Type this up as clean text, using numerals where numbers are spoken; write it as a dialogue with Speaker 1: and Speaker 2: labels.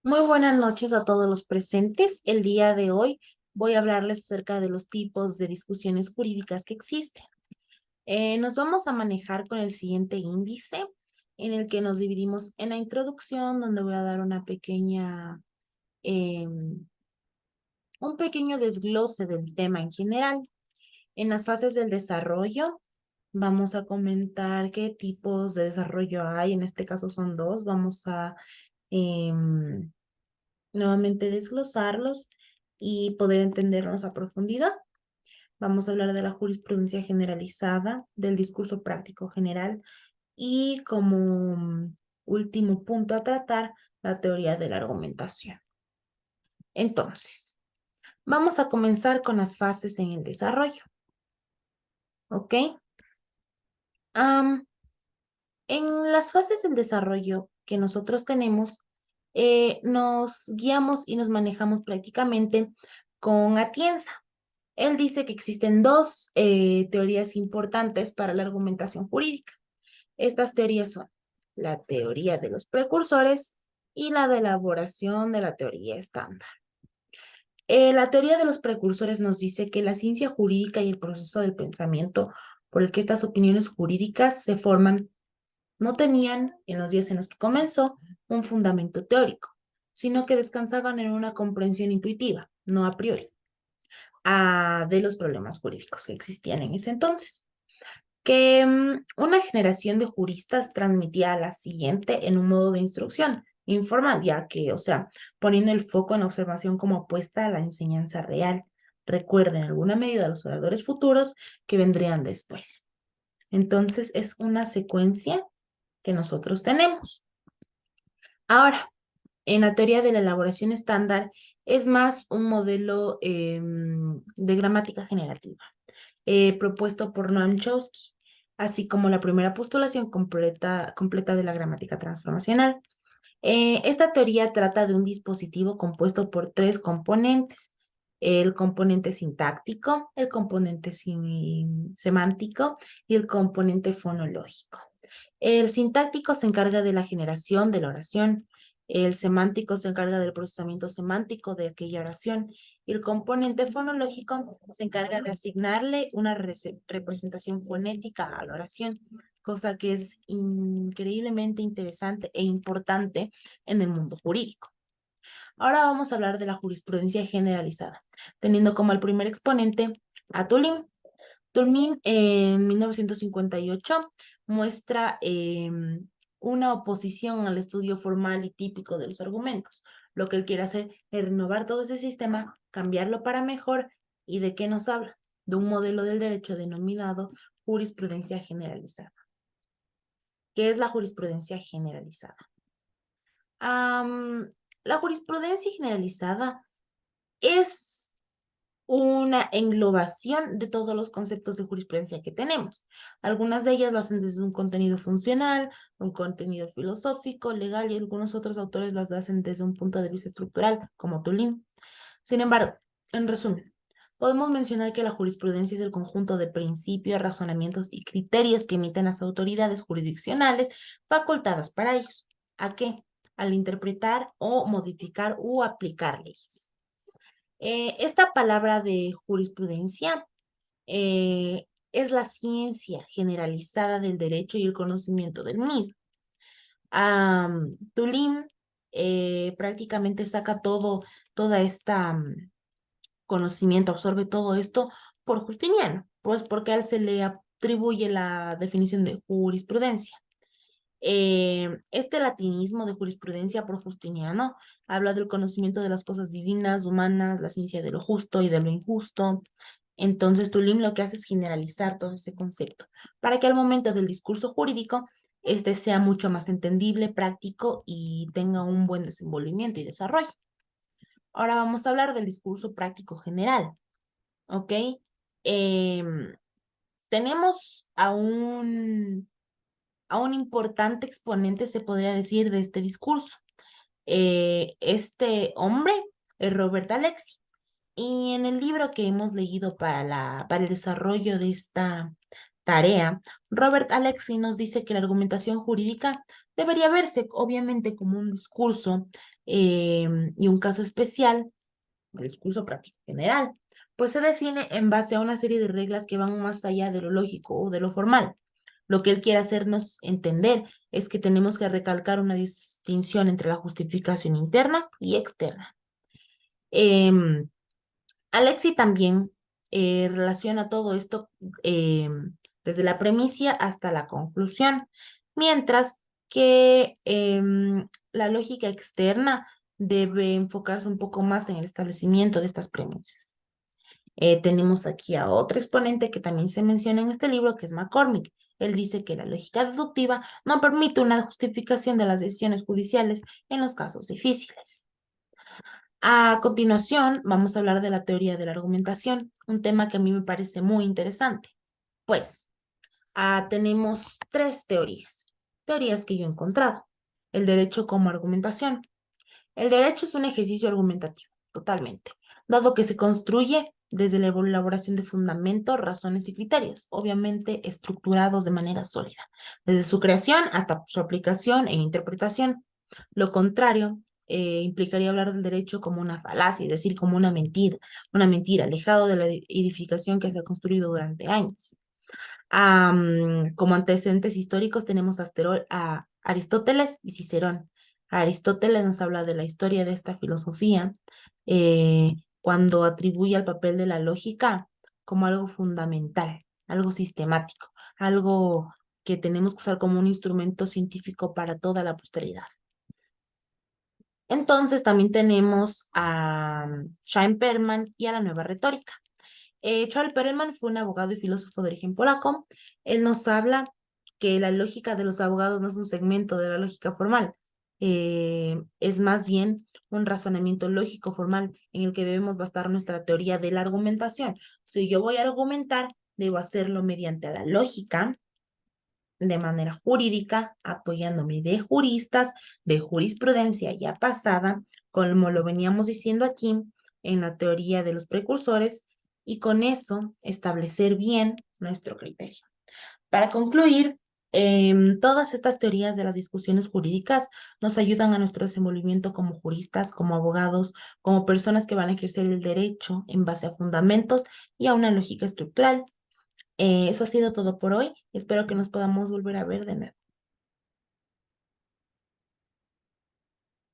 Speaker 1: Muy buenas noches a todos los presentes. El día de hoy voy a hablarles acerca de los tipos de discusiones jurídicas que existen. Nos vamos a manejar con el siguiente índice, en el que nos dividimos en la introducción, donde voy a dar un pequeño desglose del tema en general. En las fases del desarrollo, vamos a comentar qué tipos de desarrollo hay. En este caso son dos. Vamos a em, nuevamente desglosarlos y poder entenderlos a profundidad. Vamos a hablar de la jurisprudencia generalizada, del discurso práctico general y como último punto a tratar, la teoría de la argumentación. Entonces, vamos a comenzar con las fases en el desarrollo, ¿ok? Am, en las fases del desarrollo que nosotros tenemos, nos guiamos y nos manejamos prácticamente con Atienza. Él dice que existen dos teorías importantes para la argumentación jurídica. Estas teorías son la teoría de los precursores y la de elaboración de la teoría estándar. La teoría de los precursores nos dice que la ciencia jurídica y el proceso del pensamiento por el que estas opiniones jurídicas se forman no tenían, en los días en los que comenzó, un fundamento teórico, sino que descansaban en una comprensión intuitiva, no a priori, de los problemas jurídicos que existían en ese entonces. Que una generación de juristas transmitía a la siguiente en un modo de instrucción informal, ya que, o sea, poniendo el foco en la observación como apuesta a la enseñanza real. Recuerden en alguna medida los oradores futuros que vendrían después. Entonces, es una secuencia que nosotros tenemos. Ahora, en la teoría de la elaboración estándar, es más un modelo de gramática generativa propuesto por Noam Chomsky, así como la primera postulación completa de la gramática transformacional. Esta teoría trata de un dispositivo compuesto por tres componentes: el componente sintáctico, el componente semántico y el componente fonológico. El sintáctico se encarga de la generación de la oración, el semántico se encarga del procesamiento semántico de aquella oración y el componente fonológico se encarga de asignarle una representación fonética a la oración, cosa que es increíblemente interesante e importante en el mundo jurídico. Ahora vamos a hablar de la jurisprudencia generalizada, teniendo como el primer exponente a Tulin. Tulmin en 1958 muestra una oposición al estudio formal y típico de los argumentos. Lo que él quiere hacer es renovar todo ese sistema, cambiarlo para mejor. ¿Y de qué nos habla? De un modelo del derecho denominado jurisprudencia generalizada. ¿Qué es la jurisprudencia generalizada? La jurisprudencia generalizada es una englobación de todos los conceptos de jurisprudencia que tenemos. Algunas de ellas lo hacen desde un contenido funcional, un contenido filosófico, legal, y algunos otros autores las hacen desde un punto de vista estructural, como Tulin. Sin embargo, en resumen, podemos mencionar que la jurisprudencia es el conjunto de principios, razonamientos y criterios que emiten las autoridades jurisdiccionales facultadas para ellos. ¿A qué? Al interpretar o modificar o aplicar leyes. Esta palabra de jurisprudencia es la ciencia generalizada del derecho y el conocimiento del mismo. Tulin prácticamente saca toda esta conocimiento, absorbe todo esto por Justiniano, pues porque a él se le atribuye la definición de jurisprudencia. Este latinismo de jurisprudencia por Justiniano habla del conocimiento de las cosas divinas, humanas, la ciencia de lo justo y de lo injusto. Entonces, Tulin lo que hace es generalizar todo ese concepto para que al momento del discurso jurídico, este sea mucho más entendible, práctico y tenga un buen desenvolvimiento y desarrollo. Ahora vamos a hablar del discurso práctico general, ¿ok? Em, tenemos a un importante exponente, se podría decir, de este discurso. Este hombre es Robert Alexi. Y en el libro que hemos leído para el desarrollo de esta tarea, Robert Alexy nos dice que la argumentación jurídica debería verse obviamente como un discurso y un caso especial, el discurso práctico general, pues se define en base a una serie de reglas que van más allá de lo lógico o de lo formal. Lo que él quiere hacernos entender es que tenemos que recalcar una distinción entre la justificación interna y externa. Em, Alexi también relaciona todo esto desde la premisa hasta la conclusión, mientras que la lógica externa debe enfocarse un poco más en el establecimiento de estas premisas. Tenemos aquí a otro exponente que también se menciona en este libro, que es McCormick. Él dice que la lógica deductiva no permite una justificación de las decisiones judiciales en los casos difíciles. A continuación, vamos a hablar de la teoría de la argumentación, un tema que a mí me parece muy interesante. Pues, tenemos tres teorías que yo he encontrado. El derecho como argumentación. El derecho es un ejercicio argumentativo, totalmente, dado que se construye desde la elaboración de fundamentos, razones y criterios, obviamente estructurados de manera sólida, desde su creación hasta su aplicación e interpretación. Lo contrario implicaría hablar del derecho como una falacia, es decir, como una mentira, alejado de la edificación que se ha construido durante años. Como antecedentes históricos tenemos a Aristóteles y Cicerón. Aristóteles nos habla de la historia de esta filosofía cuando atribuye al papel de la lógica como algo fundamental, algo sistemático, algo que tenemos que usar como un instrumento científico para toda la posteridad. Entonces también tenemos a Chaim Perlman y a la nueva retórica. Charles Perelman fue un abogado y filósofo de origen polaco. Él nos habla que la lógica de los abogados no es un segmento de la lógica formal, es más bien un razonamiento lógico formal en el que debemos basar nuestra teoría de la argumentación. Si yo voy a argumentar, debo hacerlo mediante la lógica, de manera jurídica, apoyándome de juristas, de jurisprudencia ya pasada, como lo veníamos diciendo aquí en la teoría de los precursores, y con eso establecer bien nuestro criterio. Para concluir, todas estas teorías de las discusiones jurídicas nos ayudan a nuestro desenvolvimiento como juristas, como abogados, como personas que van a ejercer el derecho en base a fundamentos y a una lógica estructural. Eso ha sido todo por hoy. Espero que nos podamos volver a ver de nuevo.